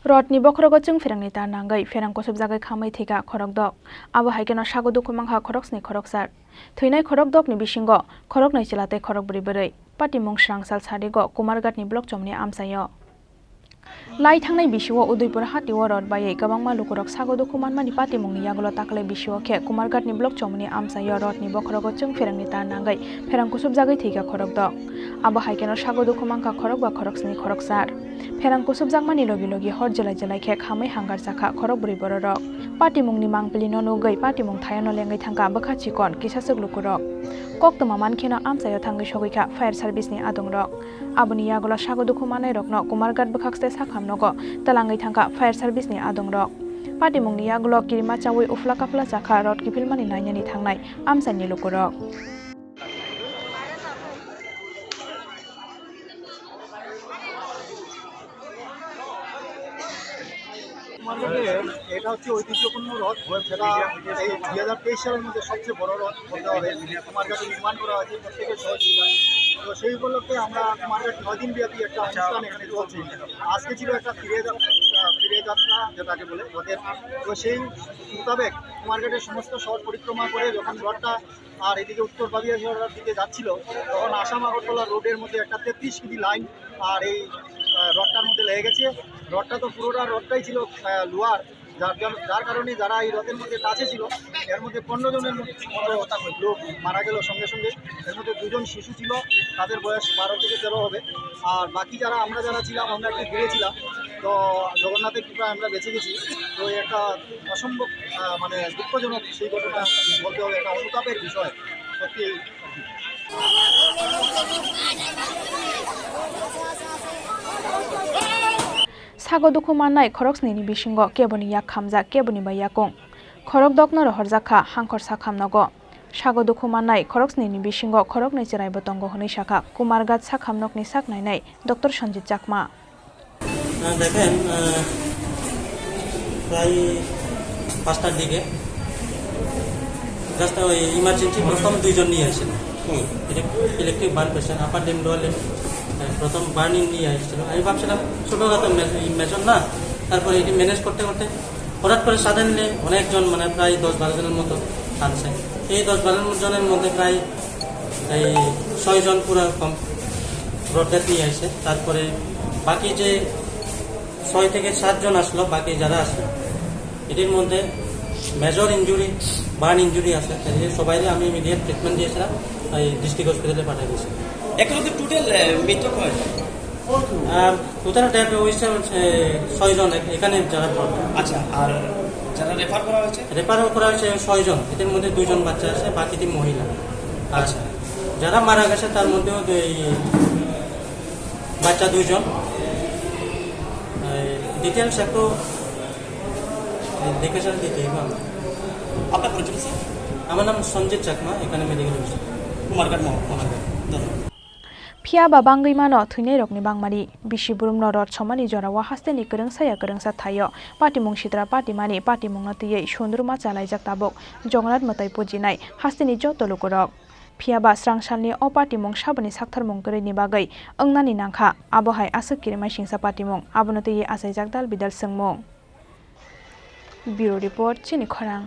Rodni bokhrogo chung ferangni tar nangai ferang kosub jagai khamai theka khorok dok abo haikeno sago duku mangha khoroksni khoroksar thuinai khorok dok ni bisingo khorok nai chelate khorok buri buri pati mung srangsal sadigo kumargat ni blok chomni amsayo lai thangnai bisiwo udaipur hatiwo rod bai kabangma lukurok sago duku manmani pati mungni yagulo takle bisiwo khe kumargat ni blok chomni amsayo rodni bokhrogo chung ferangni tar nangai ferang kosub jagai theka khorok dok abo haikeno sago duku mangha khorok ba khoroksni khoroksar ferang kusub jangmani logi logi hor jelai jelai khe khamai hangar sakha khorok buri bororok pati mungni mangpili no nugai pati mung thayano lengai thangka bakha chikon kisasuk lukurok koktoma mankheno amsayo thangai sogoi kha fire service ni adongrok aboni yagulo sago duku manai rokno kumargat bakhakste sakhamnogo talangai thangka fire service ni adongrok pati mungni yagulo kirima chawi ufla kapla chakha rod kipilmani nainani thangnai amsani lukurok এটা হচ্ছে ঐতিহ্যপূর্ণ রথ যেটা এই 2023 সালের মধ্যে সবচেয়ে বড় রথ বলতে হবে কুমারঘাটে নির্মাণ করা হয়েছে প্রত্যেকের সহযোগিতায়। তো সেই উপলক্ষে আমরা কুমারঘাট 9 দিন ব্যাপী একটা অনুষ্ঠান এখানে চলছে। আজকে ছিল একটা ফিরে যাত্রা যেটাকে বলে রথের। তো সেই মোতাবেক কুমারঘাটের সমস্ত শহর পরিক্রমা করে যখন রথটা আর এদিকে উত্তর বাবিয়াঝড়ার দিকে যাচ্ছিল তখন আসাম আগরতলা রোডের মধ্যে একটা 33 কেজি লাইন আর এই রথটার মধ্যে লেগে গেছে। রথটা তো পুরোটা রথটাই ছিল লোহার, যার কারণে যারা এই রথের মধ্যে কাছে ছিল এর মধ্যে 15 জনের লোক মারা গেল সঙ্গে সঙ্গে। এর মধ্যে 2 জন শিশু ছিল, তাদের বয়স 12 থেকে 13 হবে। আর বাকি আমরা যারা ছিলাম আমরা একটু ঘিরেছিলাম, তো জগন্নাথের কৃপায় আমরা বেঁচে গেছি। তো একটা অসম্ভব মানে দুঃখজনক সেই ঘটনা বলতে হবে, একটা অনুতাপের বিষয় সত্যি। sago duku manai khoroksni ni bisingo keboni yak khamja keboni bai yakong khorok dokno rohorjakha hangkhor sakhamnogo sago duku manai khoroksni ni bisingo khorok nei cherai botongo honei shakha kumargat sakhamnokni saknainai dr Sanjit Chakma দেখেন প্রায় 5টার দিকে just ওই emergency প্রথম 2 জন নিয়ে আসেন electric burn patient আপার Lim lower Lim প্রথম burning নিয়ে আসছিল। আমি ভাবছিলাম ছোটোখাটো মেজর না, তারপরে এটি ম্যানেজ করতে করতে হঠাৎ করে সাডেনলি অনেকজন মানে প্রায় 10-12 জনের মতো আনছে। এই 10-12 জনের মধ্যে প্রায় এই 6 জন পুরো ব্রড ডেথ নিয়ে আসে। তারপরে বাকি যে 6 থেকে 7 জন আসলো, বাকি যারা আসে এটির মধ্যে মেজর ইঞ্জুরি বার্ন ইঞ্জুরি আছে। সবাই আমি ইমিডিয়েট ট্রিটমেন্ট দিয়েছিলাম, এই ডিস্ট্রিক্ট হসপিটালে পাঠিয়ে দিয়েছি। এখন টোটাল মৃত্যু হয় টোটাল ডেথ হয়েছে 6 জন এখানে যারা। আচ্ছা, আর যারা রেফার করা হয়েছে 6 জন, এদের মধ্যে 2 জন বাচ্চা আছে, বাকি 3 মহিলা। আচ্ছা, যারা মারা গেছে তার মধ্যেও বাচ্চা 2 জন। ডিটেলস একটু দেখে স্যার দিতে হবে। আপনার পরিচয় স্যার? আমার নাম সঞ্জিত চাকমা, এখানে মেডিকেল অফিসার কুমারঘাট মহকুমা। Pia babangui mano thunei rokni bangmani bisi burumno rod somani jorawa hasteni kerengsa thayo patimung sitra patimani patimung natiye sondruma chalaijak tabok jongrat matai pujinai hasteni joto lukurok Pia ba srangsalni o patimung sabani saktharmung koreni bagai ongnani nangkha abohai asuk kirimai singsa patimung abonotiye asaijak dal bidal sengmung Bureau Report Chini Khorang।